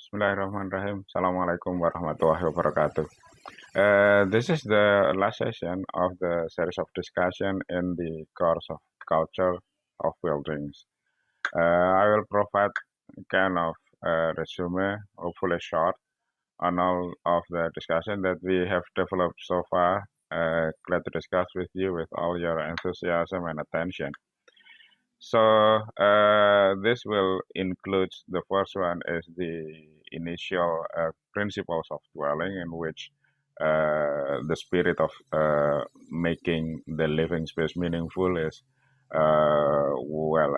Bismillahirrahmanirrahim. Assalamualaikum warahmatullahi wabarakatuh. This is the last session of the series of discussion in the course of culture of buildings. I will provide kind of resume, hopefully short, on all of the discussion that we have developed so far. Glad to discuss with you with all your enthusiasm and attention. So this will include the first one is the initial principles of dwelling, in which the spirit of making the living space meaningful is well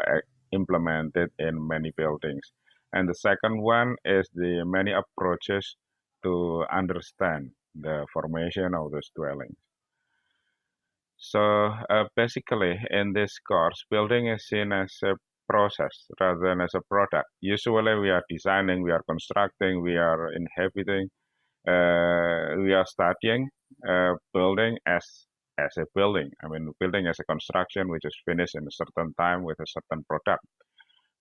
implemented in many buildings. And the second one is the many approaches to understand the formation of those dwellings. So basically, in this course, building is seen as a process rather than as a product. Usually, we are designing, we are constructing, we are inhabiting, we are studying building as a building. I mean, building as a construction which is finished in a certain time with a certain product.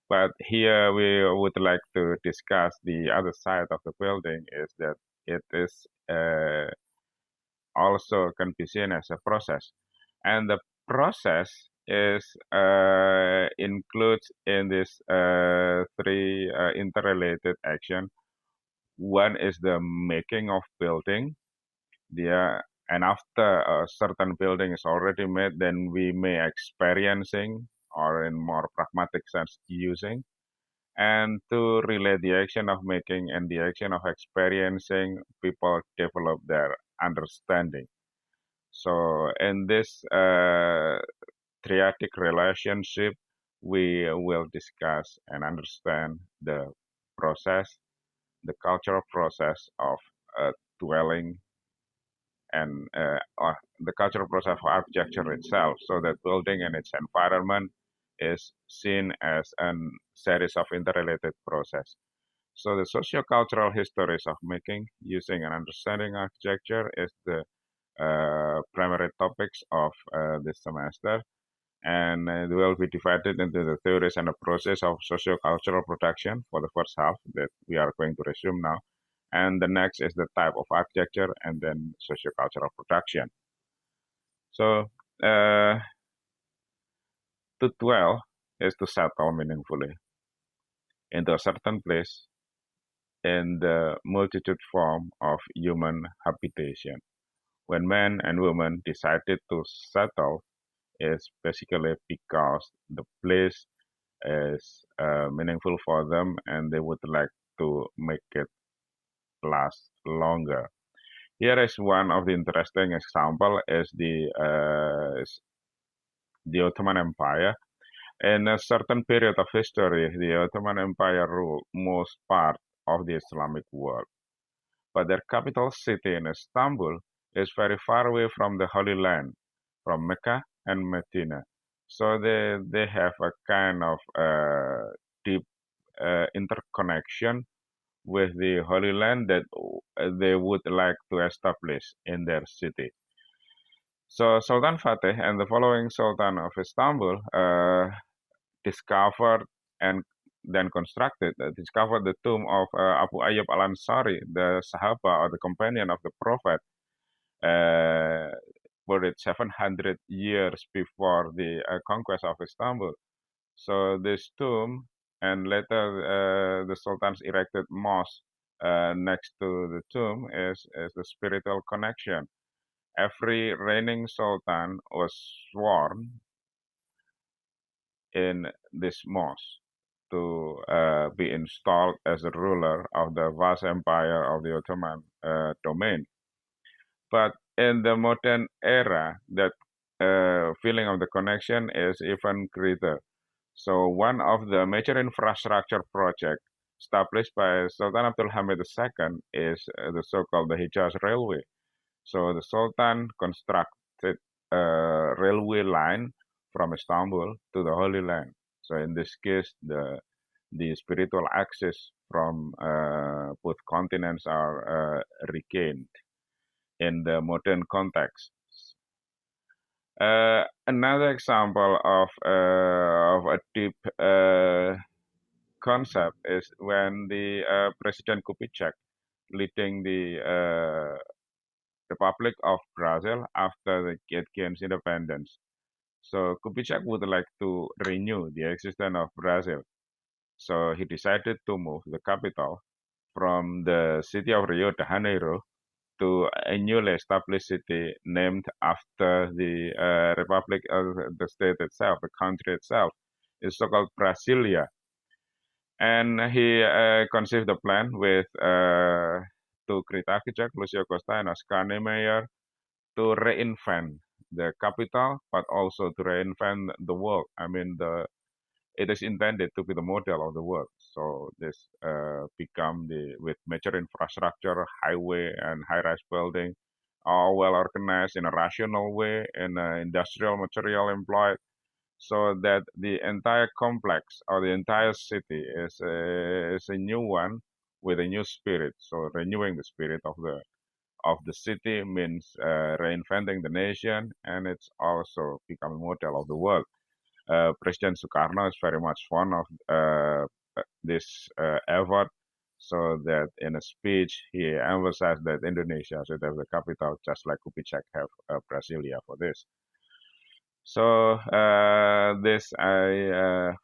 But here we would like to discuss the other side of the building is that it is also can be seen as a process. And the process is includes in this three interrelated action. One is the making of building. And after a certain building is already made, then we may experiencing, or in more pragmatic sense, using. And to relate the action of making and the action of experiencing, people develop their understanding. So in this triadic relationship, we will discuss and understand the process, the cultural process of dwelling, and or the cultural process of architecture itself, so that building and its environment is seen as a series of interrelated process. So the socio-cultural histories of making, using, and understanding architecture is the primary topics of this semester, and it will be divided into the theories and the process of socio-cultural production for the first half that we are going to resume now, and the next is the type of architecture and then socio-cultural production. So to dwell is to settle meaningfully into a certain place in the multitude form of human habitation. When men and women decided to settle, is basically because the place is meaningful for them and they would like to make it last longer. Here is one of the interesting example is the Ottoman Empire. In a certain period of history, the Ottoman Empire ruled most part of the Islamic world. But their capital city in Istanbul is very far away from the Holy Land, from Mecca and Medina. So they have a kind of deep interconnection with the Holy Land that they would like to establish in their city. So Sultan Fateh and the following Sultan of Istanbul discovered and then discovered the tomb of Abu Ayyub al-Ansari, the Sahaba or the companion of the Prophet, buried 700 years before the conquest of Istanbul. So this tomb, and later the sultans erected mosque next to the tomb, is the spiritual connection. Every reigning sultan was sworn in this mosque to be installed as the ruler of the vast empire of the Ottoman domain. But in the modern era, that feeling of the connection is even greater. So one of the major infrastructure projects established by Sultan Abdul Hamid II is the so-called the Hijaz Railway. So the Sultan constructed a railway line from Istanbul to the Holy Land. So in this case, the spiritual access from both continents are regained in the modern context. Another example of a deep concept is when the President Kubitschek leading the Republic of Brazil after it gains independence. So Kubitschek would like to renew the existence of Brazil. So he decided to move the capital from the city of Rio de Janeiro to a newly established city named after the republic of the state itself, the country itself. It's so-called Brasilia. And he conceived the plan with to Krita Architect, Lucio Costa, and Oscar Niemeyer to reinvent the capital, but also to reinvent the world. I mean, it is intended to be the model of the world. So this become the with major infrastructure, highway and high-rise building, all well organized in a rational way, in industrial material employed, so that the entire complex or the entire city is a new one with a new spirit. So renewing the spirit of the city means reinventing the nation, and it's also becoming model of the world. President Sukarno is very much fond of this effort, so that in a speech he emphasized that Indonesia should have the capital, just like Kubitschek have Brasilia for this. So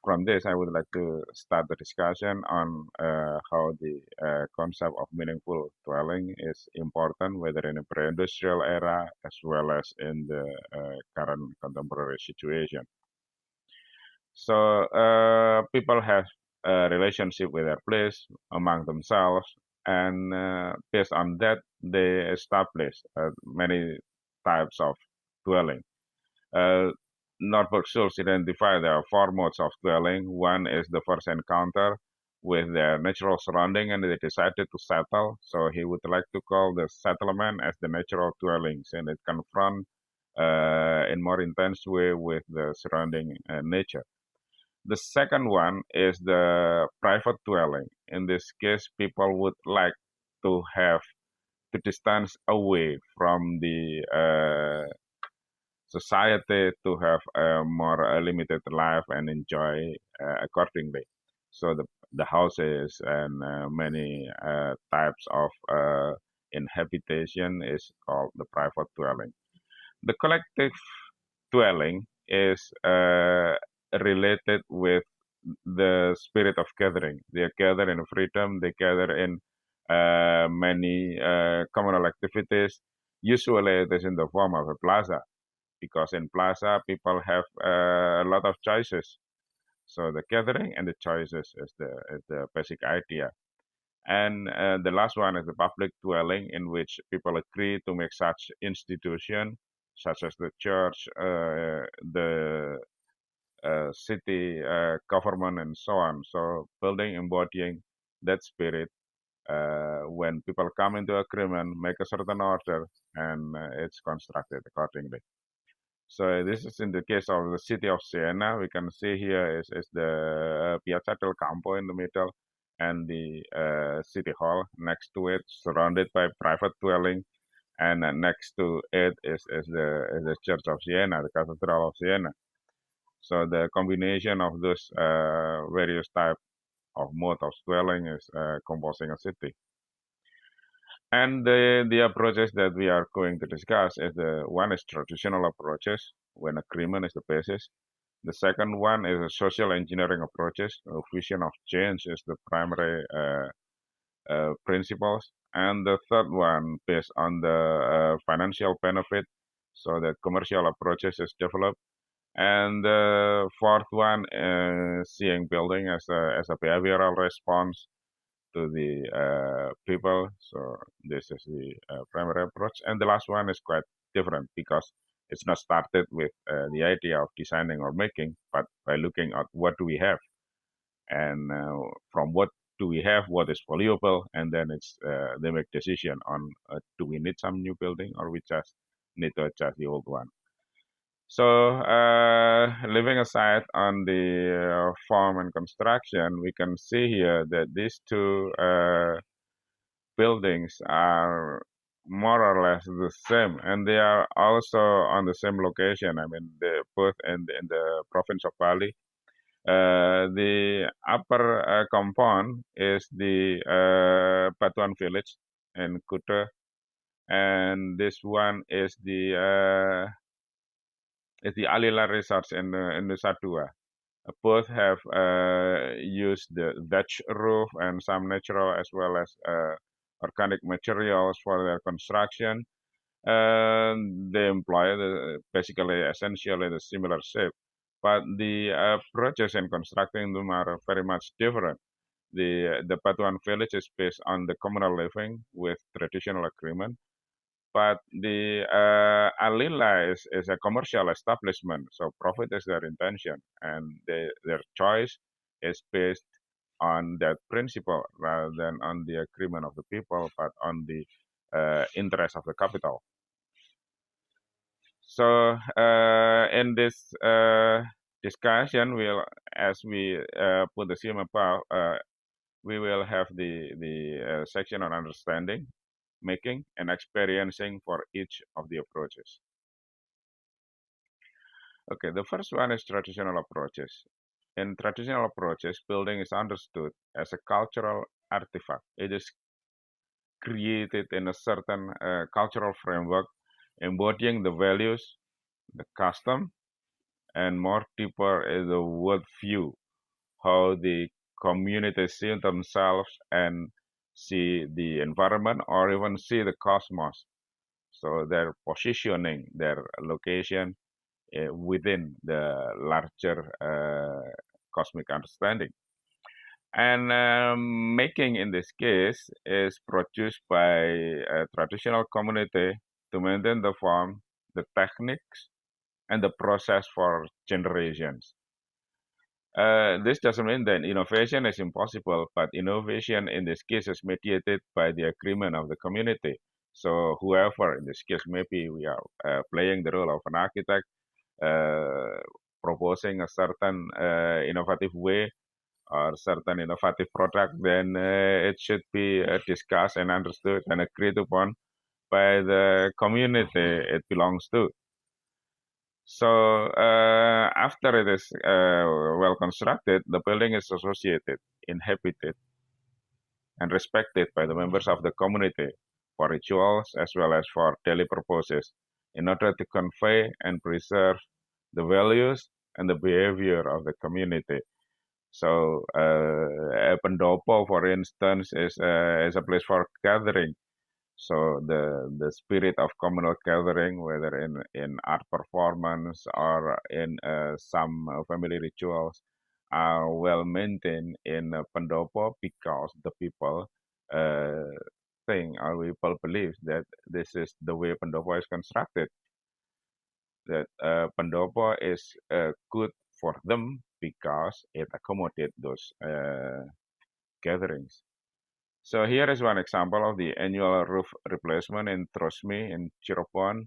from this I would like to start the discussion on how the concept of meaningful dwelling is important, whether in a pre-industrial era as well as in the current contemporary situation. So people have a relationship with their place among themselves, and based on that, they establish many types of dwelling. Uh, Norberg Schultz identified there are four modes of dwelling. One is the first encounter with their natural surrounding, and they decided to settle. So he would like to call the settlement as the natural dwellings, and it confront in more intense way with the surrounding nature. The second one is the private dwelling. In this case, people would like to have to distance away from the society to have a more limited life and enjoy accordingly. So the houses and many types of inhabitation is called the private dwelling. The collective dwelling is related with the spirit of gathering. They gather in freedom. They gather in many communal activities. Usually, it is in the form of a plaza, because in plaza people have a lot of choices. So the gathering and the choices is the basic idea. And the last one is the public dwelling, in which people agree to make such institution, such as the church, the city government, and so on. So building embodying that spirit. When people come into agreement, make a certain order, and it's constructed accordingly. So this is in the case of the city of Siena. We can see here is the Piazza del Campo in the middle, and the city hall next to it, surrounded by private dwelling, and next to it is the Church of Siena, the Cathedral of Siena. So the combination of those various type of mode of dwelling is composing a city. And the approaches that we are going to discuss is the one is traditional approaches, when agreement is the basis. The second one is a social engineering approaches. A vision of change is the primary principles. And the third one based on the financial benefit, so that commercial approaches is developed. And the fourth one is seeing building as a behavioral response to the people. So this is the primary approach. And the last one is quite different, because it's not started with the idea of designing or making, but by looking at what do we have, and from what do we have, what is valuable, and then it's they make decision on do we need some new building, or we just need to adjust the old one. So, leaving aside on the form and construction, we can see here that these two buildings are more or less the same, and they are also on the same location. I mean, both in the province of Bali. The upper compound is the Batuan village in Kuta, and this one is the Alila Resorts in Nusa Dua. Both have used the thatch roof and some natural as well as organic materials for their construction. They employ basically essentially the similar shape, but the approaches in constructing them are very much different. The Batuan village is based on the communal living with traditional agreement, but the Alila is a commercial establishment, so profit is their intention, and their choice is based on that principle rather than on the agreement of the people, but on the interest of the capital. So in this discussion, as we put the theme above, we will have the section on understanding, making, and experiencing for each of the approaches. Okay, the first one is traditional approaches. In traditional approaches, building is understood as a cultural artifact. It is created in a certain cultural framework, embodying the values, the custom, and more deeper is the worldview, how the community see themselves and see the environment or even see the cosmos. So their positioning, their location within the larger cosmic understanding. And making in this case is produced by a traditional community to maintain the form, the techniques, and the process for generations. This doesn't mean that innovation is impossible, but innovation in this case is mediated by the agreement of the community. So whoever, in this case, maybe we are playing the role of an architect, uh, proposing a certain innovative way or certain innovative product, then it should be discussed and understood and agreed upon by the community it belongs to. So after it is well constructed, the building is associated, inhabited, and respected by the members of the community for rituals as well as for daily purposes in order to convey and preserve the values and the behavior of the community. So a pendopo, for instance, is a place for gathering. So the spirit of communal gathering, whether in art performance or in some family rituals, are well maintained in pendopo because the people uh, think or people believe that this is the way pendopo is constructed. That pendopo is good for them because it accommodates those gatherings. So here is one example of the annual roof replacement in Trosmi in Cirebon,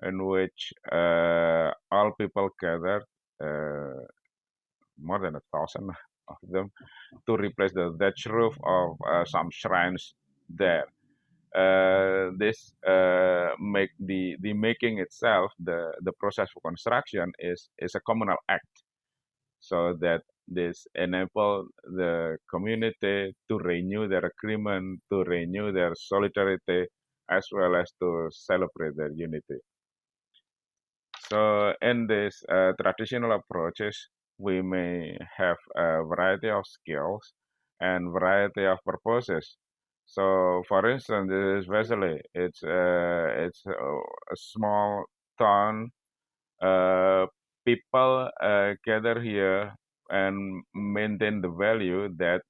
in which all people gathered, more than 1,000 of them, to replace the thatch roof of some shrines there. This make the making itself, the process for construction is a communal act, so that this enable the community to renew their agreement, to renew their solidarity, as well as to celebrate their unity. So in these traditional approaches, we may have a variety of skills and variety of purposes. So, for instance, this is Vesely. It's a small town. Uh, People gather here and maintain the value that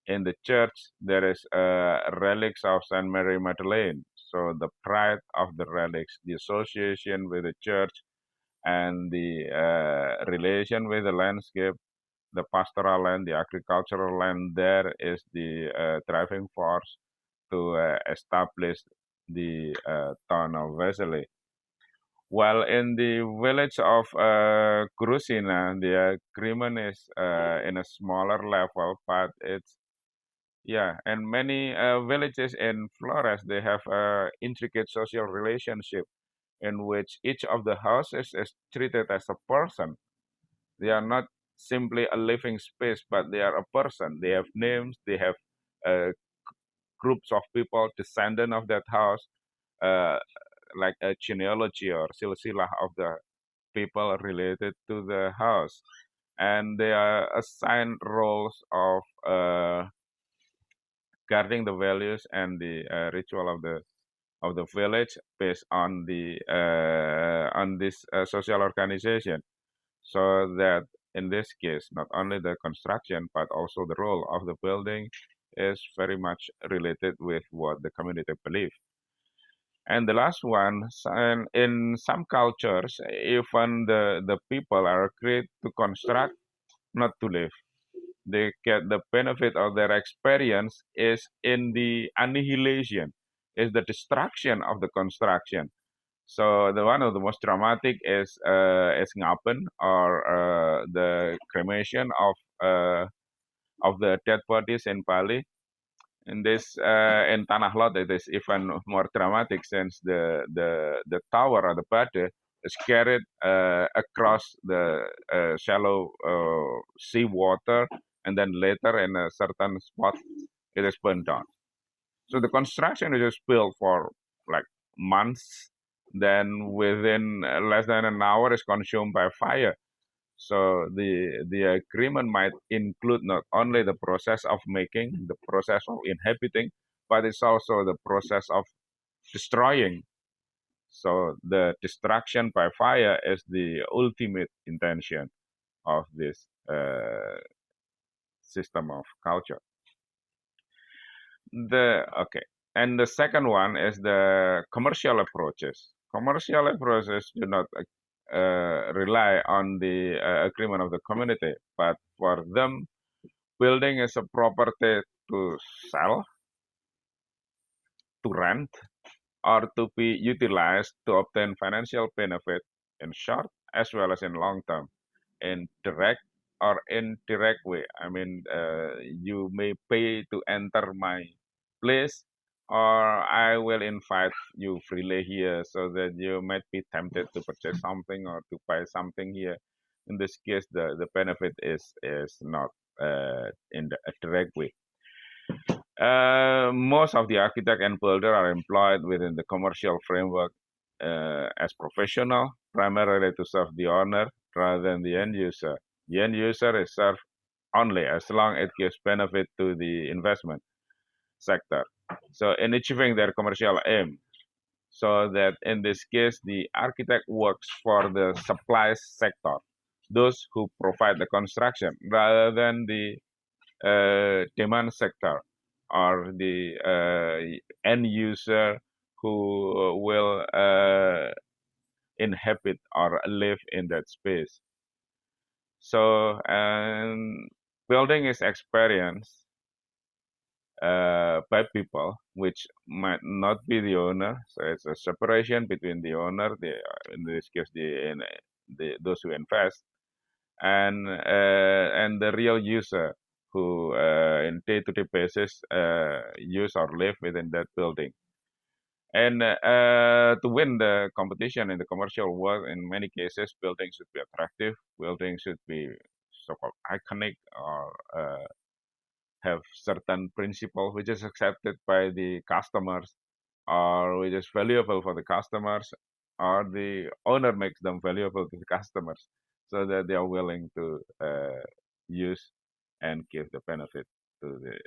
in the church there is relics of Saint Mary Magdalene. So the pride of the relics, the association with the church, and the relation with the landscape, the pastoral land, the agricultural land, there is the driving force to establish the town of Vesely. While in the village of Grusina, the agreement is in a smaller level, but it's yeah, and many villages in Flores, they have intricate social relationship in which each of the houses is treated as a person. They are not simply a living space, but they are a person. They have names, they have uh, groups of people, descendant of that house, uh, like a genealogy or silsilah of the people related to the house. And they are assigned roles of guarding the values and the ritual of the village based on this social organization, so that in this case not only the construction but also the role of the building is very much related with what the community believe. And the last one, and in some cultures, even the people are agreed to construct, not to live. They get the benefit of their experience is in the annihilation, is the destruction of the construction. So the one of the most dramatic is ngapen, or the cremation of the dead bodies in Bali. In this in Tanah Lot, it is even more dramatic, since the tower or the bade is carried across the shallow sea water, and then later in a certain spot it is burned down. So the construction is just built for like months, then within less than an hour is consumed by fire. So the agreement might include not only the process of making, the process of inhabiting, but it's also the process of destroying. So the destruction by fire is the ultimate intention of this system of culture. And the second one is the commercial approaches. Commercial approaches do not rely on the agreement of the community, but for them, building is a property to sell, to rent, or to be utilized to obtain financial benefit in short as well as in long term, in direct or indirect way. I mean, you may pay to enter my place, or I will invite you freely here, so that you might be tempted to purchase something or to buy something here. In this case, the benefit is not in a direct way. Most of the architect and builder are employed within the commercial framework as professional, primarily to serve the owner rather than the end user. The end user is served only as long as it gives benefit to the investment sector. So in achieving their commercial aim, so that in this case, the architect works for the supply sector, those who provide the construction, rather than the demand sector, or the end user who will inhabit or live in that space. So, and building is experienced by people which might not be the owner. So it's a separation between the owner, in this case, those who invest, and the real user who in day-to-day basis use or live within that building. And to win the competition in the commercial world, in many cases, buildings should be attractive, buildings should be so-called iconic, or have certain principle which is accepted by the customers, or which is valuable for the customers, or the owner makes them valuable to the customers, so that they are willing to use and give the benefit to the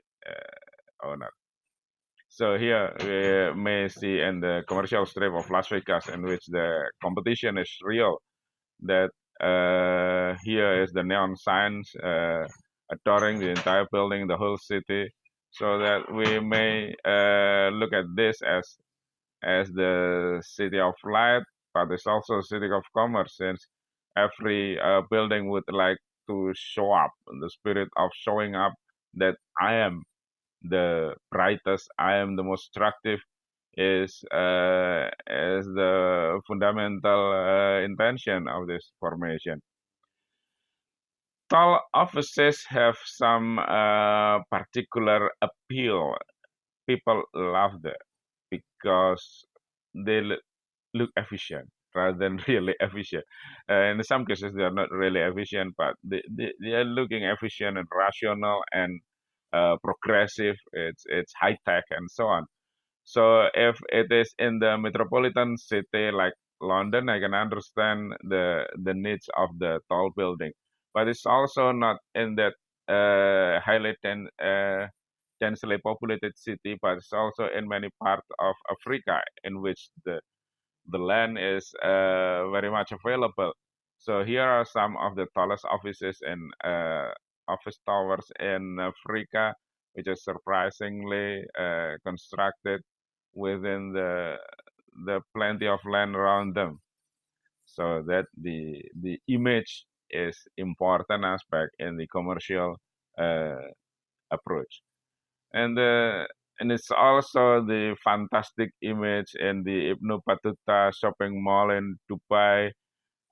owner. So here we may see in the commercial strip of Las Vegas, in which the competition is real, that here is the neon signs adorning the entire building, the whole city, so that we may look at this as the city of light, but it's also a city of commerce, since every building would like to show up, the spirit of showing up, that I am the brightest, I am the most attractive, is the fundamental intention of this formation. Tall offices have some particular appeal. People love them because they look efficient. rather than really efficient. In some cases, they are not really efficient, but they are looking efficient and rational and progressive. It's high tech and so on. So if it is in the metropolitan city like London, I can understand the needs of the tall building, but it's also not in that highly densely populated city, but it's also in many parts of Africa in which the land is very much available. So here are some of the tallest offices in office towers in Africa, which is surprisingly constructed within the plenty of land around them. So that the image is important aspect in the commercial uh, approach, and it's also the fantastic image in the Ibnu Battuta shopping mall in Dubai.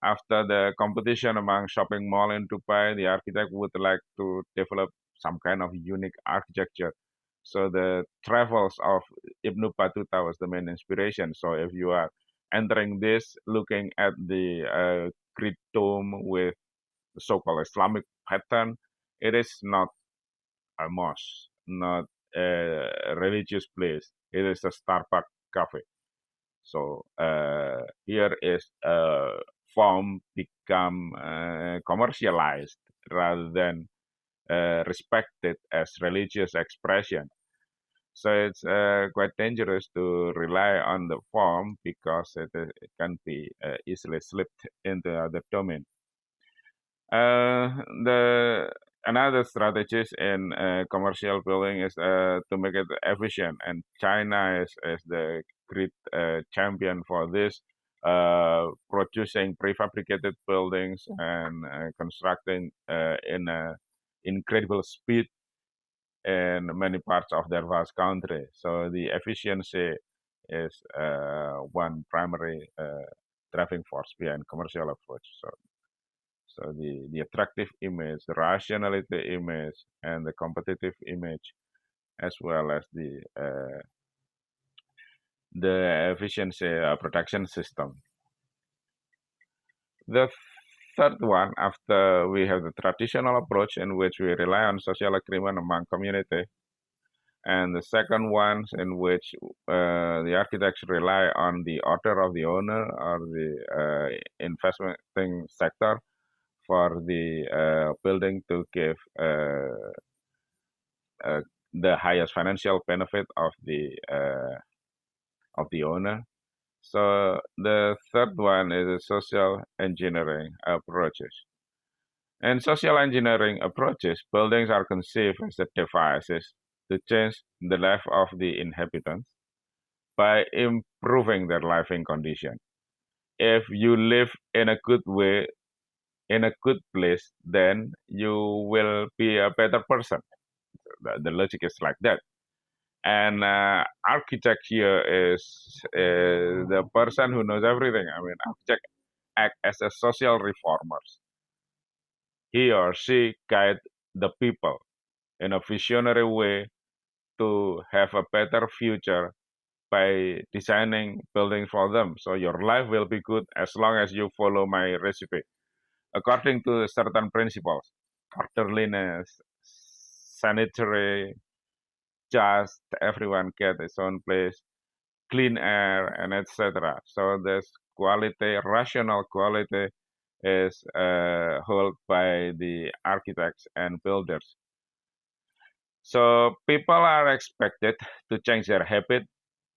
After the competition among shopping mall in Dubai, the architect would like to develop some kind of unique architecture. So the travels of Ibnu Battuta was the main inspiration. So if you are entering this, looking at the Great Dome with the so-called Islamic pattern, it is not a mosque, not a religious place. It is a Starbucks cafe. So here is a form become commercialized rather than respected as religious expression. So it's quite dangerous to rely on the form because it can be easily slipped into other domain. The another strategies in commercial building is to make it efficient, and China is the great champion for this, producing prefabricated buildings and constructing in a incredible speed in many parts of their vast country. So the efficiency is one primary driving force behind commercial approach. So the attractive image, the rationality image, and the competitive image, as well as the efficiency production system. The third one, after we have the traditional approach in which we rely on social agreement among community, and the second one in which the architects rely on the order of the owner or the investing sector for the building to give uh, the highest financial benefit of the owner. So the third one is the social engineering approaches. In social engineering approaches, buildings are conceived as the devices to change the life of the inhabitants by improving their living condition. If you live in a good way, in a good place, then you will be a better person. The logic is like that. And architect here is the person who knows everything. I mean, architect act as a social reformers. He or she guide the people in a visionary way to have a better future by designing buildings for them. So your life will be good as long as you follow my recipe according to certain principles: orderliness, sanitary, just everyone get its own place, clean air, and etc. So this quality, rational quality, is held by the architects and builders. So people are expected to change their habit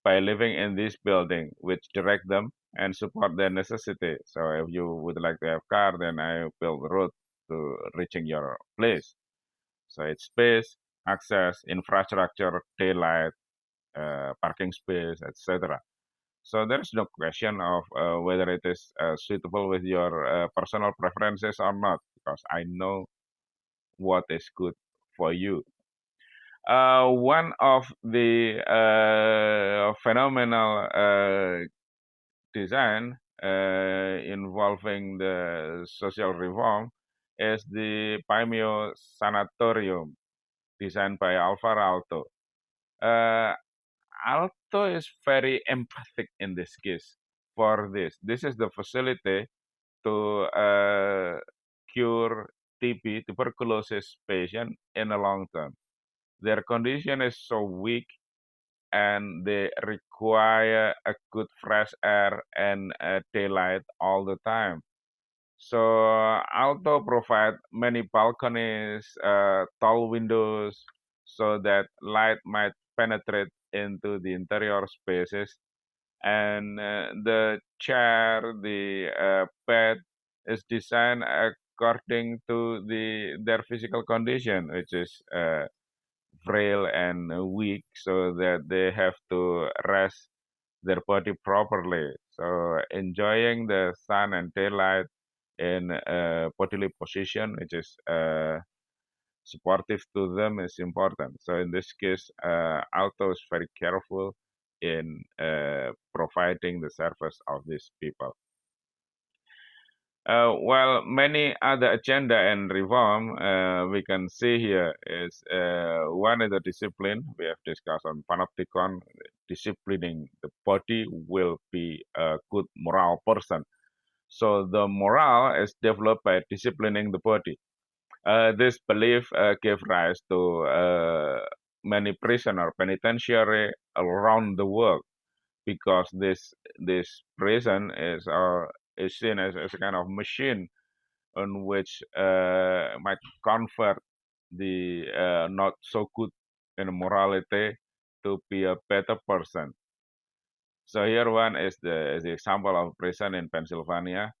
by living in this building, which direct them and support their necessity. So if you would like to have car, then I build the road to reaching your place. So it's space, access, infrastructure, daylight, parking space, etc. So there is no question of whether it is suitable with your personal preferences or not, because I know what is good for you. One of the phenomenal design involving the social reform is the Paimio Sanatorium, designed by Alvar Aalto. Uh, Aalto is very empathic in this case. for this. This is the facility to cure TB, tuberculosis patient in the long term. Their condition is so weak and they require a good fresh air and daylight all the time. So Alto provide many balconies, tall windows, so that light might penetrate into the interior spaces. And the chair, the bed is designed according to their physical condition, which is frail and weak, so that they have to rest their body properly. So enjoying the sun and daylight in a bodily position, which is supportive to them, is important. So in this case, Alto is very careful in providing the service of these people. While many other agenda and reform we can see here is one is the discipline. We have discussed on panopticon. Disciplining the body will be a good moral person. So the morale is developed by disciplining the body. This belief gave rise to many prisoner penitentiary around the world, because this prison is seen as a kind of machine on which might convert the not so good in morality to be a better person. So here one is the example of prison in Pennsylvania.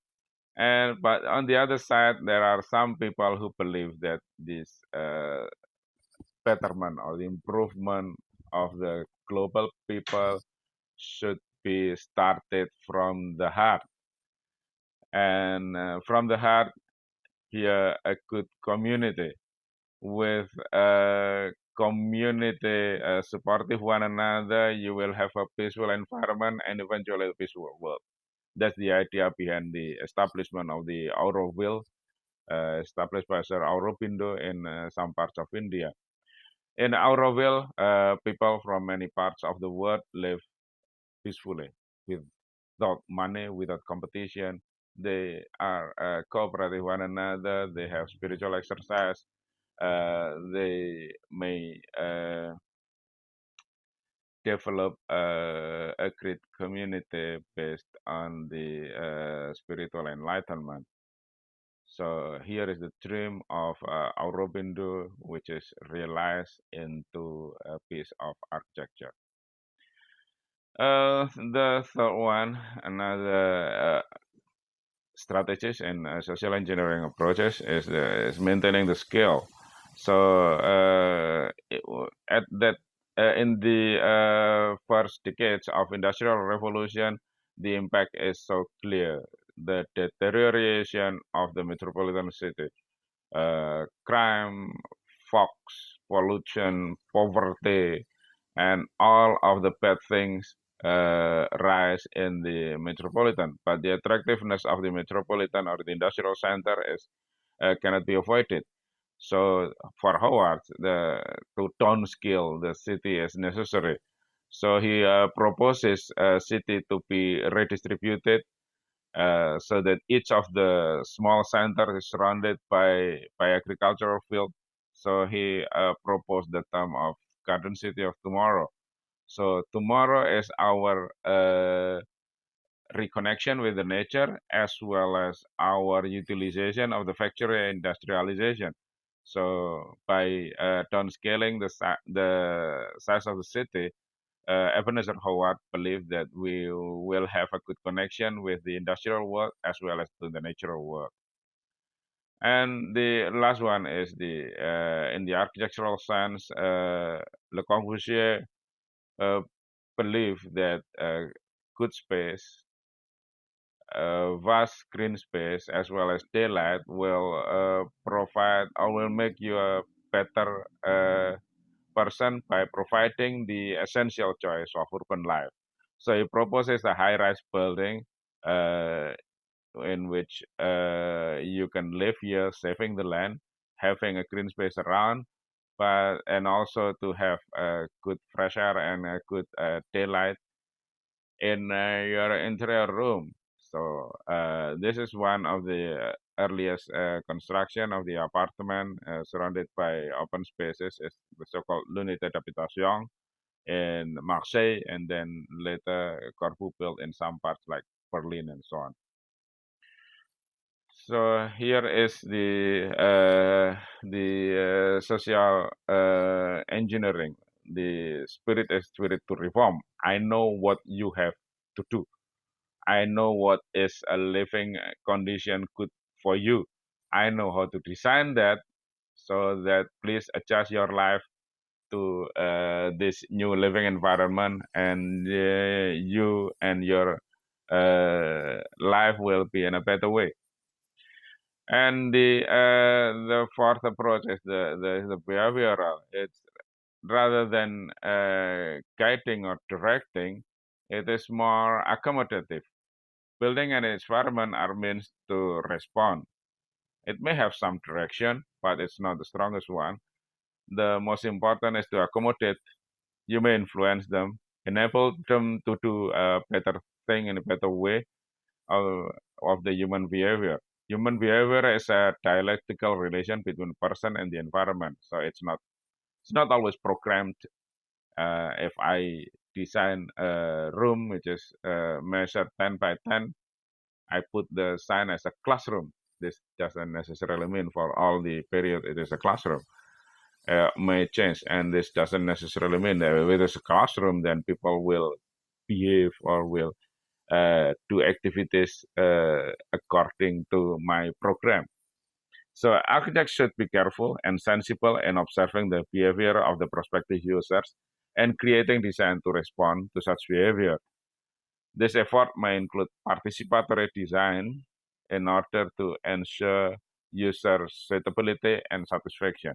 And but on the other side, there are some people who believe that this betterment or the improvement of the global people should be started from the heart. And from the heart, here a good community with a community supportive one another, you will have a peaceful environment and eventually a peaceful world. That's the idea behind the establishment of the Auroville, established by Sir Aurobindo in some parts of India. In Auroville, people from many parts of the world live peacefully without money, without competition. They are cooperative one another. They have spiritual exercise. They may develop a great community based on the spiritual enlightenment. So here is the dream of Aurobindo, which is realized into a piece of architecture. The third one, another strategies and social engineering approaches is maintaining the scale. So at that in the first decades of industrial revolution, the impact is so clear. The deterioration of the metropolitan city, crime, fogs, pollution, poverty, and all of the bad things rise in the metropolitan. But the attractiveness of the metropolitan or the industrial center is cannot be avoided. So for Howard, to downscale the city is necessary. So he proposes a city to be redistributed so that each of the small centers is surrounded by agricultural field. So he proposed the term of garden city of tomorrow. So tomorrow is our reconnection with the nature as well as our utilization of the factory industrialization. So by downscaling the size of the city, Ebenezer Howard believed that we will have a good connection with the industrial world as well as to the natural world. And the last one is the in the architectural sense, Le Corbusier believe that good space, vast green space, as well as daylight will provide or will make you a better person by providing the essential choice of urban life. So he proposes a high-rise building in which you can live here, saving the land, having a green space around, but and also to have a good fresh air and a good daylight in your interior room. So this is one of the earliest construction of the apartment surrounded by open spaces. Is the so-called l'unité d'habitation in Marseille, and then later Corfu built in some parts like Berlin and so on. So here is the social engineering. The spirit is spirit to reform. I know what you have to do. I know what is a living condition good for you. I know how to design that so that please adjust your life to this new living environment, and you and your life will be in a better way. And the fourth approach is the behavioral. It's rather than guiding or directing, it is more accommodative. Building an environment are means to respond. It may have some direction, but it's not the strongest one. The most important is to accommodate. You may influence them, enable them to do a better thing in a better way of, of the human behavior. Human behavior is a dialectical relation between person and the environment. So it's not always programmed. If I design a room which is measured 10 by 10, I put the sign as a classroom. This doesn't necessarily mean for all the period it is a classroom. May change, and this doesn't necessarily mean that if it is a classroom, then people will behave or will do activities according to my program. So architects should be careful and sensible in observing the behavior of the prospective users and creating design to respond to such behavior. This effort may include participatory design in order to ensure user suitability and satisfaction.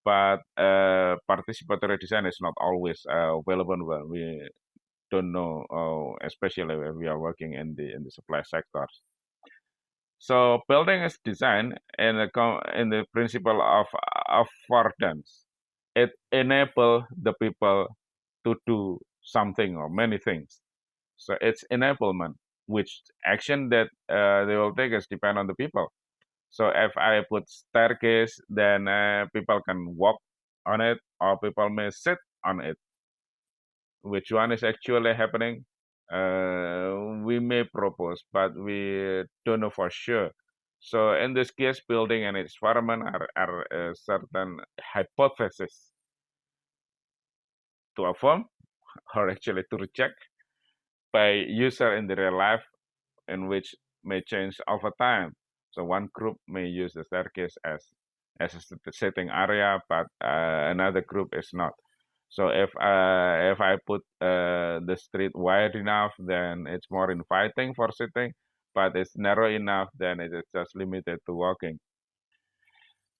But participatory design is not always available when we don't know, especially when we are working in the supply sectors. So building is designed in the principle of affordance. It enables the people to do something or many things. So it's enablement, which action that they will take is depend on the people. So if I put staircase, then people can walk on it, or people may sit on it. Which one is actually happening? We may propose, but we don't know for sure. So in this case, building and its environment are certain hypotheses to affirm or actually to reject by user in the real life, in which may change over time. So one group may use the staircase as a sitting area, but another group is not. So if I put the street wide enough, then it's more inviting for sitting, but it's narrow enough, then it is just limited to walking.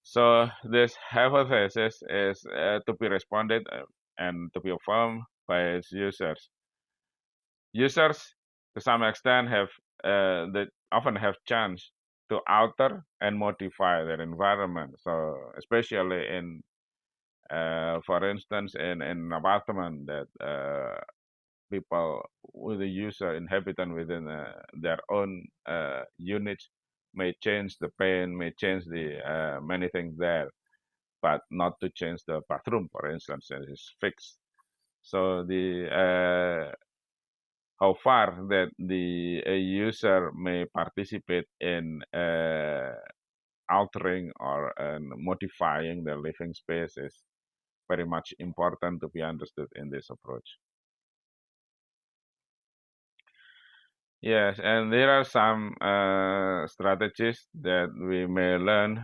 So this hypothesis is to be responded and to be affirmed by its users. Users, to some extent, they often have chance to alter and modify their environment. So especially in, for instance, in an apartment that people with the user inhabitant within their own units may change the paint, may change the many things there, but not to change the bathroom, for instance, it is fixed. So the how far that the user may participate in altering or modifying the living space is very much important to be understood in this approach. Yes, and there are some strategies that we may learn.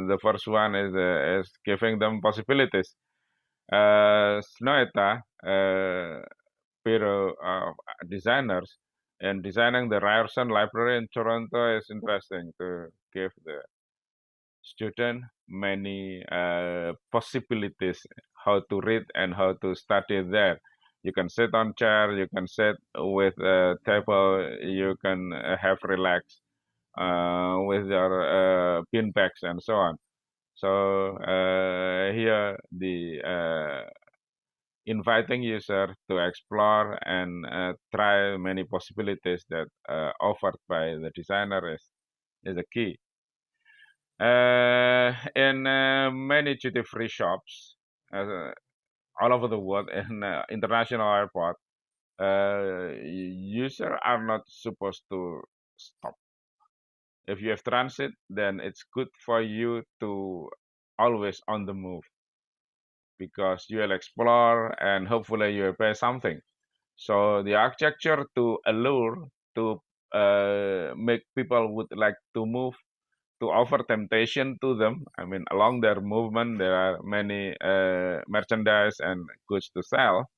The first one is giving them possibilities. Snoeta, Bureau of Designers, and designing the Ryerson Library in Toronto is interesting to give the student many possibilities how to read and how to study there. You can sit on chair, you can sit with a table, you can have relax with your pin bags and so on. So here the inviting user to explore and try many possibilities that offered by the designer is the key. In many duty-free shops all over the world, in international airport, users are not supposed to stop. If you have transit, then it's good for you to always on the move, because you will explore and hopefully you will pay something. So the architecture to allure, to make people would like to move, to offer temptation to them. I mean, along their movement, there are many merchandise and goods to sell.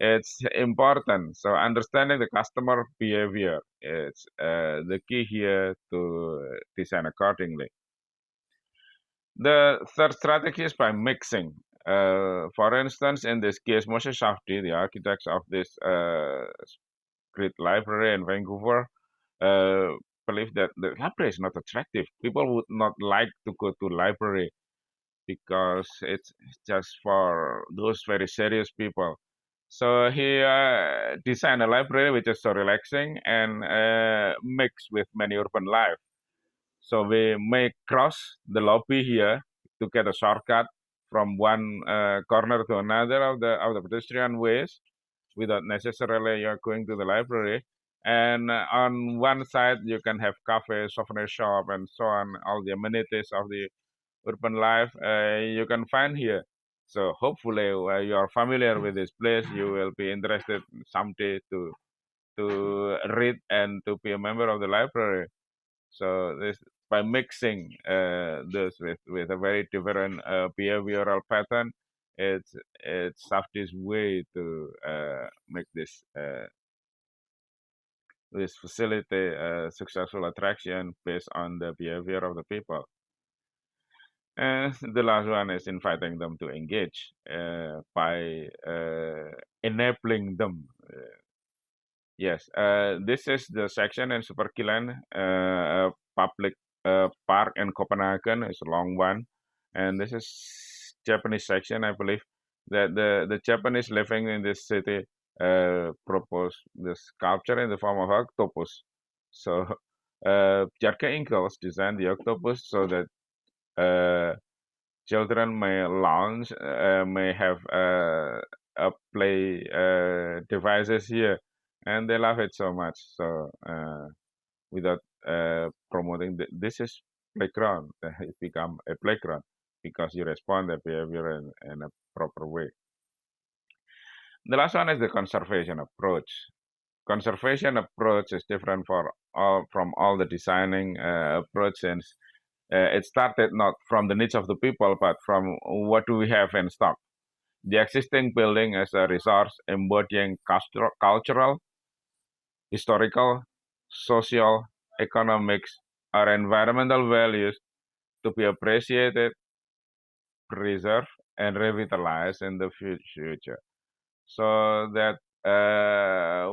It's important. So understanding the customer behavior is the key here to design accordingly. The third strategy is by mixing. For instance, in this case, Moshe Shafti, the architects of this great library in Vancouver, believe that the library is not attractive. People would not like to go to library because it's just for those very serious people. So he designed a library which is so relaxing and mixed with many urban life. So we may cross the lobby here to get a shortcut from one corner to another of the pedestrian ways without necessarily you're going to the library. And on one side you can have cafe, souvenir shop, and so on, all the amenities of the urban life you can find here. So hopefully you are familiar with this place, you will be interested someday to read and to be a member of the library. So this, by mixing this with a very different behavioral pattern, it's Safti's way to make this facility a successful attraction based on the behavior of the people. And the last one is inviting them to engage by enabling them. Yes, this is the section in Superkilen, public park in Copenhagen. It's a long one, and this is Japanese section, I believe. That the Japanese living in this city proposed this sculpture in the form of octopus. So Bjarke Ingels designed the octopus so that children may launch, may have play devices here, and they love it so much. So without promoting, this is playground. It become a playground because you respond the behavior in a proper way. The last one is the conservation approach. Conservation approach is different from all the designing approaches. It started not from the needs of the people, but from what do we have in stock. The existing building as a resource embodying cultural, historical, social, economics, or environmental values to be appreciated, preserved, and revitalized in the future. So that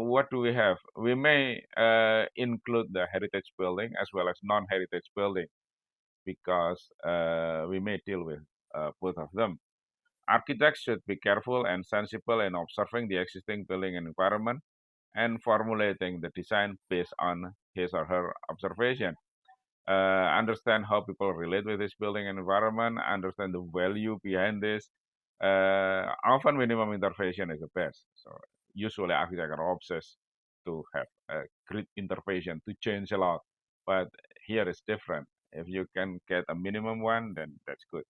what do we have? We may include the heritage building as well as non-heritage building, because we may deal with both of them. Architects should be careful and sensible in observing the existing building environment and formulating the design based on his or her observation. Understand how people relate with this building environment, understand the value behind this. Often minimum intervention is the best. So usually architects are obsessed to have a great intervention to change a lot. But here it's different. If you can get a minimum one, then that's good.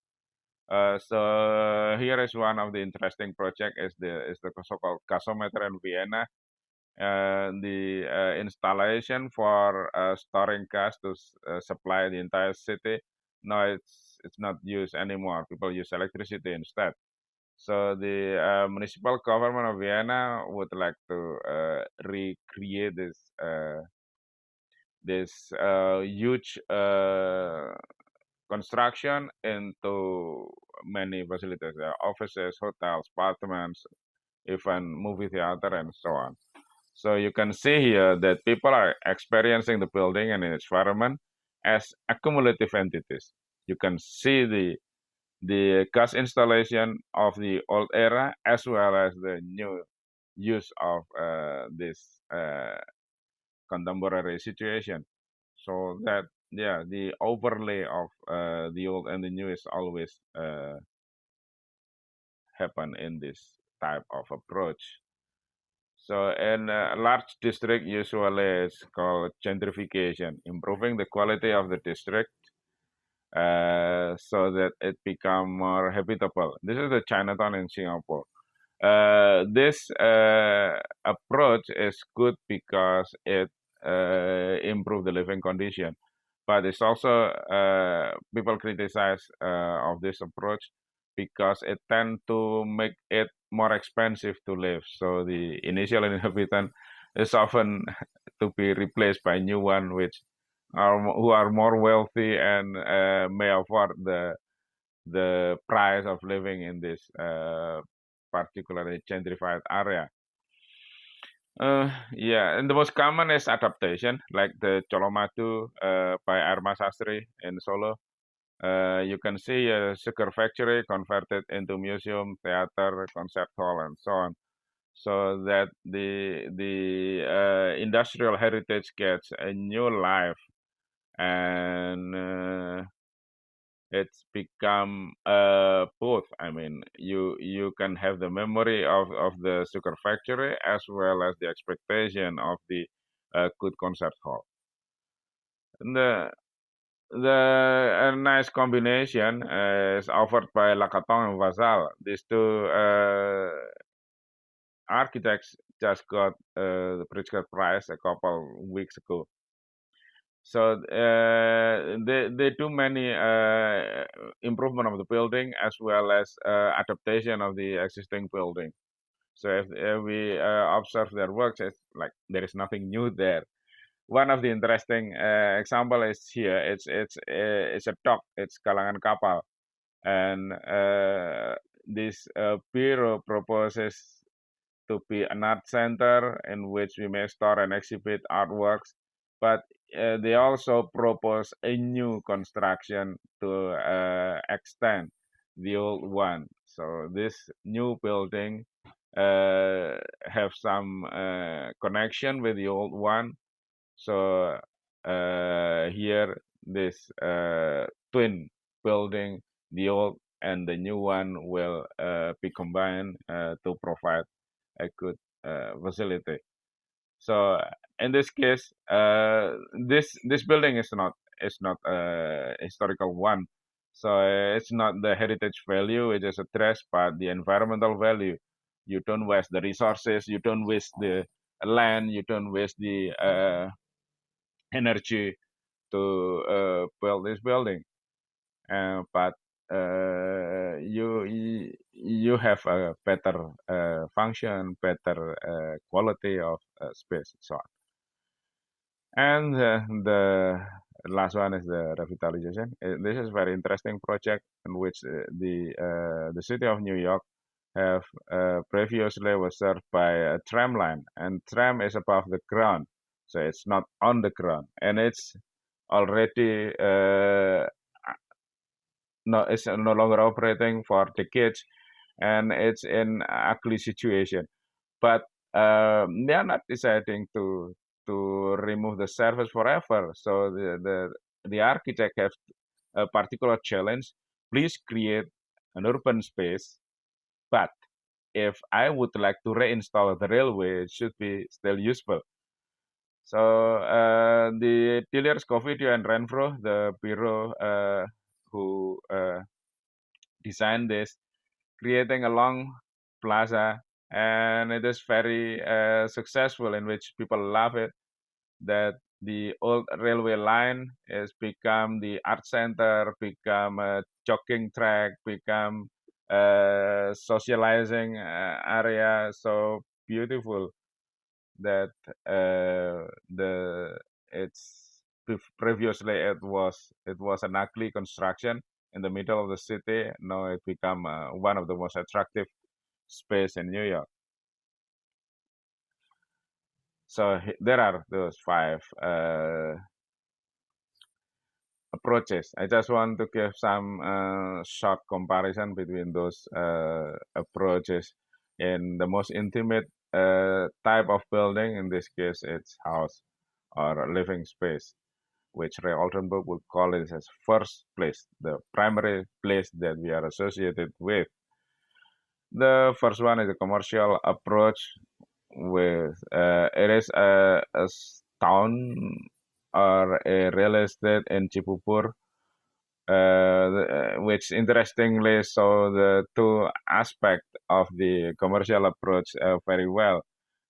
So here is one of the interesting project is the so-called gasometer in Vienna. The installation for storing gas to supply the entire city. No, it's not used anymore. People use electricity instead. So the municipal government of Vienna would like to recreate this huge construction into many facilities, offices, hotels, apartments, even movie theater, and so on. So you can see here that people are experiencing the building and its environment as accumulative entities. You can see the gas installation of the old era as well as the new use of this contemporary situation. So that, yeah, the overlay of the old and the new is always happen in this type of approach. So in a large district usually it's called gentrification, improving the quality of the district so that it become more habitable. This is the Chinatown in Singapore. This approach is good because it improve the living condition, but it's also people criticize of this approach because it tend to make it more expensive to live. So the initial inhabitant is often to be replaced by new one, which are who are more wealthy and may afford the price of living in this particularly gentrified area. Yeah, and the most common is adaptation, like the Colomadu by Arma Sastri in Solo. You can see a sugar factory converted into museum, theater, concert hall, and so on. So that the industrial heritage gets a new life, and it's become both. I mean, you can have the memory of the sugar factory as well as the expectation of the good concert hall. And the a nice combination is offered by Lacatong and Vasal. These two architects just got the Pritzker Prize a couple weeks ago. So they do many improvement of the building as well as adaptation of the existing building. So if we observe their works, it's like there is nothing new there. One of the interesting example is here. It's a dock. It's Kalangan Kapal, and this bureau proposes to be an art center in which we may store and exhibit artworks, but they also propose a new construction to extend the old one. So this new building have some connection with the old one. So here this twin building, the old and the new one will be combined to provide a good facility. So in this case, this building is not a historical one. So it's not the heritage value; it is a trash, but the environmental value. You don't waste the resources, you don't waste the land, you don't waste the energy to build this building. But you have a better function, better quality of space, so on. And the last one is the revitalization. This is a very interesting project in which the city of New York have previously was served by a tram line, and tram is above the ground, so it's not on the ground, and it's already it's no longer operating for decades, and it's in ugly situation. But they are not deciding to remove the service forever. So the architect has a particular challenge. Please create an urban space, but if I would like to reinstall the railway, it should be still useful. So the Tilliers, Covidio, and Renfro, the bureau who designed this, creating a long plaza, and it is very successful, in which people love it. That the old railway line has become the art center, become a jogging track, become a socializing area. So beautiful that the it's previously it was an ugly construction in the middle of the city. Now it become one of the most attractive space in New York. So there are those five approaches. I just want to give some short comparison between those approaches. In the most intimate type of building, in this case, it's house or living space, which Ray Oldenburg would call it as first place, the primary place that we are associated with. The first one is a commercial approach with it is a town or a real estate in Cibubur, which interestingly saw the two aspects of the commercial approach very well.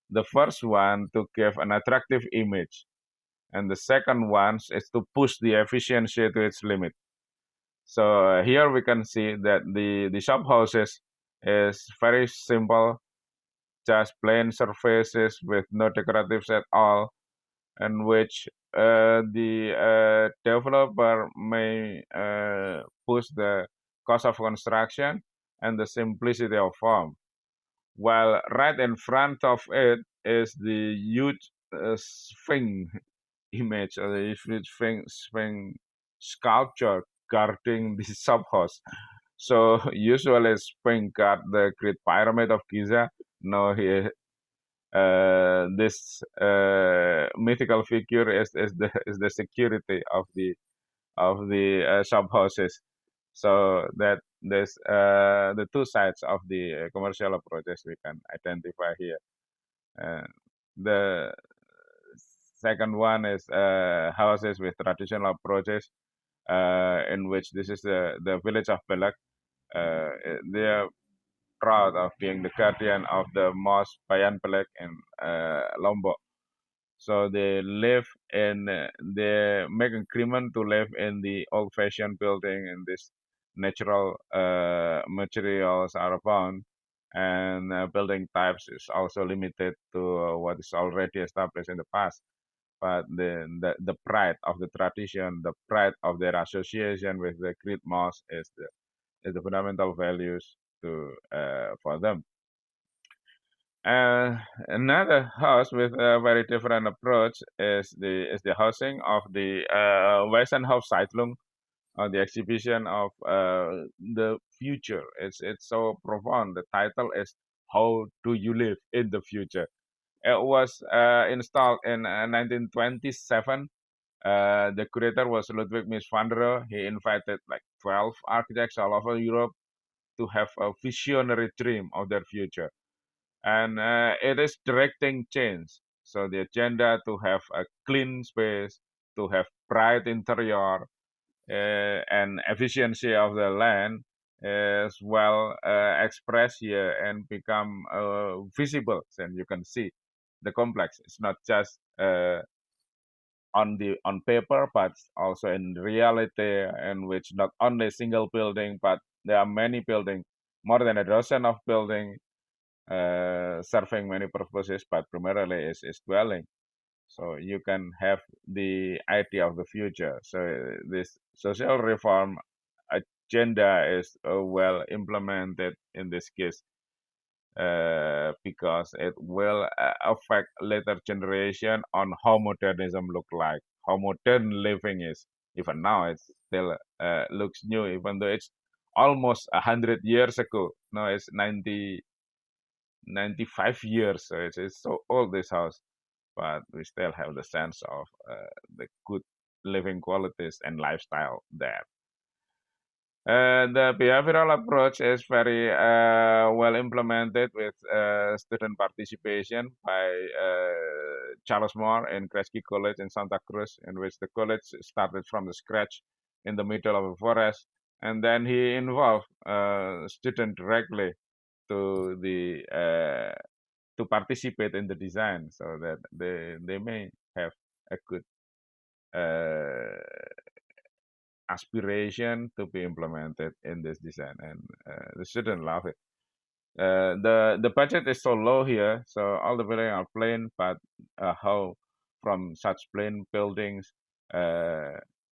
The first one to give an attractive image, and the second one is to push the efficiency to its limit. So here we can see that the shop houses is very simple, just plain surfaces with no decoratives at all, and which the developer may push the cost of construction and the simplicity of form. While right in front of it is the huge Sphinx image, or the huge Sphinx sculpture guarding the sub house. So usually Sphinx guard the Great Pyramid of Giza. No, this mythical figure is the security of the shop houses. So that there's the two sides of the commercial approaches we can identify here. Uh, the second one is houses with traditional approaches, in which this is the village of Belak. They are proud of being the guardian of the Mosque Bayan Belak in Lombok. So they make agreement to live in the old-fashioned building, and this natural materials are found, and building types is also limited to what is already established in the past. But the pride of the tradition, the pride of their association with the Great Mosque is the fundamental values to for them. Another house with a very different approach is the housing of the Western House Zeitung, or the exhibition of the future. It's so profound. The title is "How Do You Live in the Future?" It was installed in 1927. The curator was Ludwig Mies van der Rohe. He invited like 12 architects all over Europe to have a visionary dream of their future, and it is directing change. So the agenda to have a clean space, to have bright interior, and efficiency of the land is well expressed here and become visible. And you can see the complex. It's not just on paper, but also in reality, in which not only single building, but there are many building, more than a dozen of building serving many purposes, but primarily is dwelling. So you can have the idea of the future. So this social reform agenda is well implemented in this case, because it will affect later generation on how modernism look like, how modern living is. Even now, it still looks new, even though it's almost 100 years ago. No, it's 95 years. So it's so old, this house, but we still have the sense of the good living qualities and lifestyle there. The behavioral approach is very well implemented with student participation by Charles Moore in Kresge College in Santa Cruz, in which the college started from the scratch in the middle of a forest, and then he involved students directly to the to participate in the design, so that they may have a good aspiration to be implemented in this design, and the students love it. The budget is so low here, so all the buildings are plain, but how from such plain buildings,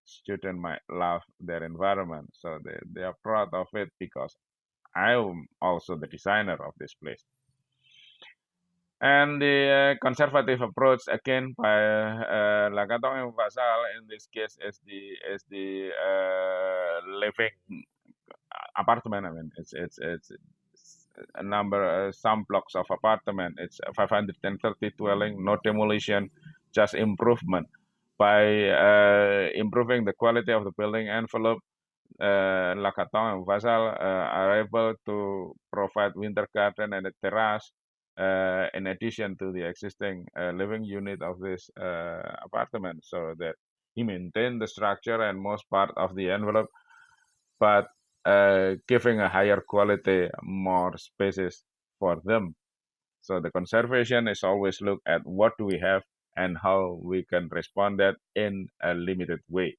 students might love their environment, so they are proud of it, because I am also the designer of this place. And the conservative approach again by Lagatong and Vasal in this case is the living apartment. I mean, it's a number some blocks of apartment. It's 530 dwelling, no demolition, just improvement. By improving the quality of the building envelope, Lacaton and Vasal are able to provide winter garden and a terrace in addition to the existing living unit of this apartment, so that he maintained the structure and most part of the envelope, but giving a higher quality, more spaces for them. So the conservation is always look at what do we have and how we can respond that in a limited way.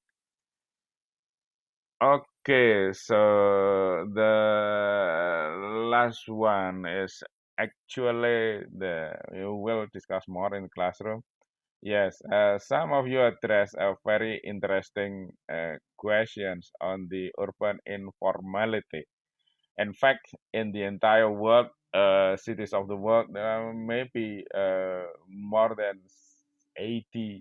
Okay, so the last one is actually we will discuss more in the classroom. Yes, some of you addressed a very interesting questions on the urban informality. In fact, in the entire world, cities of the world, there are maybe more than 80%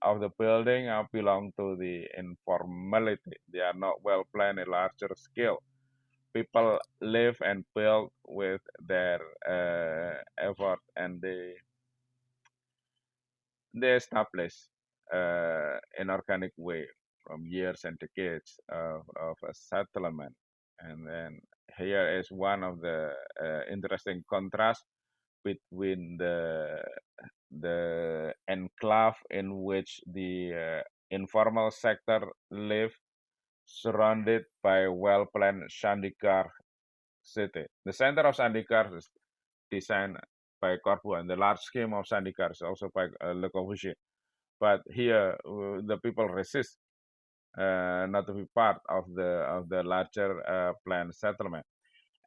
of the building belong to the informality. They are not well planned at larger scale. People live and build with their effort, and they establish an organic way from years and decades of a settlement. And then here is one of the interesting contrasts between the enclave in which the informal sector live, surrounded by well-planned Chandigarh city. The center of Chandigarh is designed by Corbu, and the large scheme of Chandigarh is also by Le Corbusier. But here, the people resist not to be part of the larger planned settlement.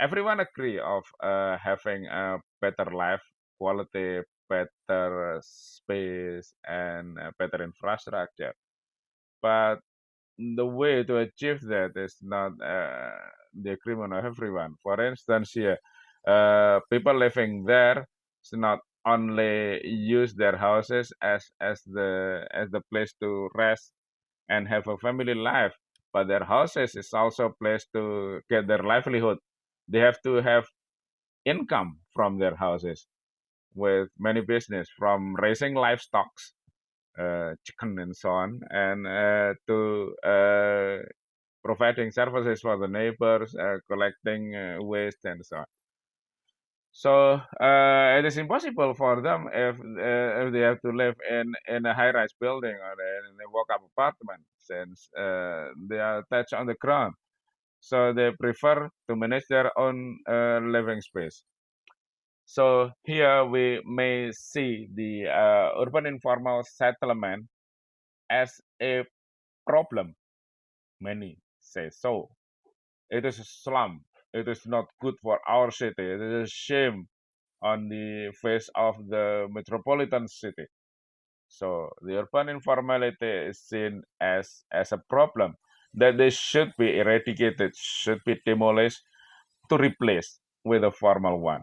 Everyone agree of having a better life quality, better space, and better infrastructure. But the way to achieve that is not the agreement of everyone. For instance, here, people living there should not only use their houses as the place to rest and have a family life, but their houses is also a place to get their livelihood. They have to have income from their houses with many business, from raising livestock, chicken and so on, and to providing services for the neighbors, collecting waste and so on. So it is impossible for them if they have to live in a high-rise building or in a walk-up apartment, since they are attached on the ground. So they prefer to manage their own living space. So here we may see the urban informal settlement as a problem. Many say so. It is a slum. It is not good for our city. It is a shame on the face of the metropolitan city. So the urban informality is seen as a problem that they should be eradicated, should be demolished to replace with a formal one,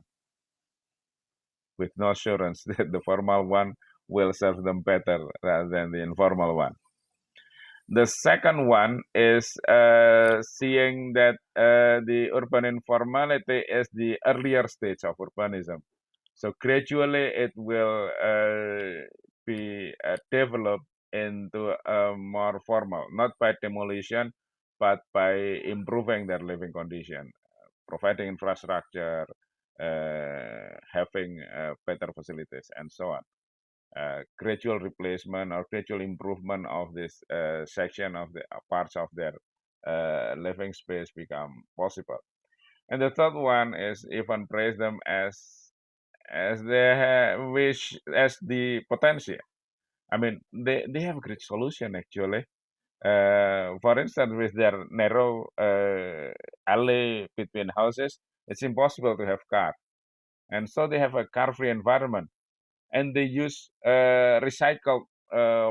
with no assurance that the formal one will serve them better rather than the informal one. The second one is seeing that the urban informality is the earlier stage of urbanism. So gradually it will be developed into a more formal, not by demolition, but by improving their living condition, providing infrastructure, having better facilities, and so on. Gradual replacement or gradual improvement of this section of the parts of their living space become possible. And the third one is even praise them as they wish as the potential. I mean, they have a great solution actually. For instance, with their narrow alley between houses, it's impossible to have car, and so they have a car-free environment, and they use recycled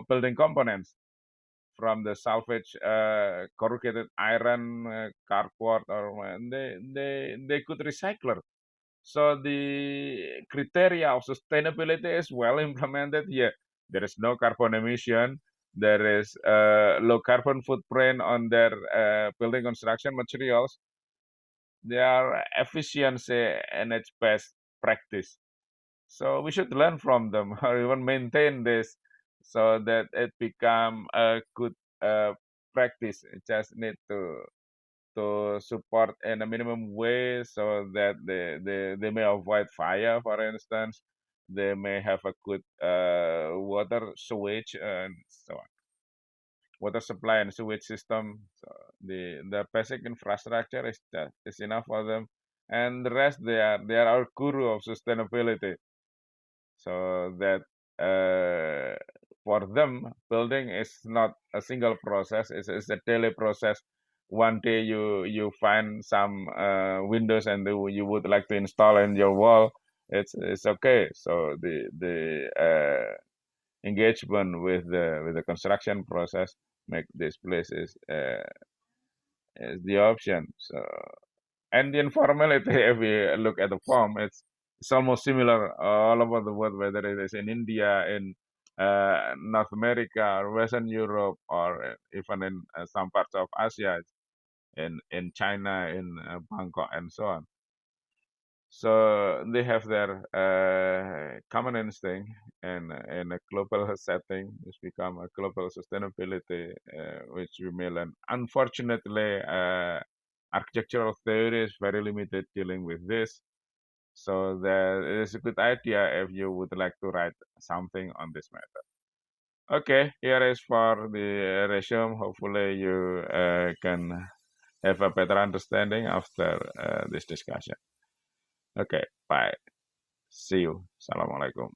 building components from the salvage corrugated iron cardboard, or they could recycle So the criteria of sustainability is well implemented here. There is no carbon emission. There is low carbon footprint on their building construction materials. Their efficiency and its best practice. So we should learn from them or even maintain this so that it become a good practice. It just need to support in a minimum way so that they may avoid fire, for instance. They may have a good water sewage and so on. Water supply and sewage system. So the basic infrastructure is enough for them, and the rest they are our guru of sustainability. So that for them, building is not a single process; it's a daily process. One day you find some windows and you would like to install in your wall. It's okay. So the engagement with the construction process make these places is the option. So and the informality, if we look at the form, it's almost similar all over the world, whether it is in India, in North America, or Western Europe, or even in some parts of Asia, in China, in Bangkok, and so on. So they have their common instinct, and in a global setting, it's become a global sustainability, which we may learn. Unfortunately, architectural theory is very limited dealing with this. So that it is a good idea if you would like to write something on this matter. Okay, here is for the resume. Hopefully you can have a better understanding after this discussion. Okay, bye. See you. Assalamualaikum.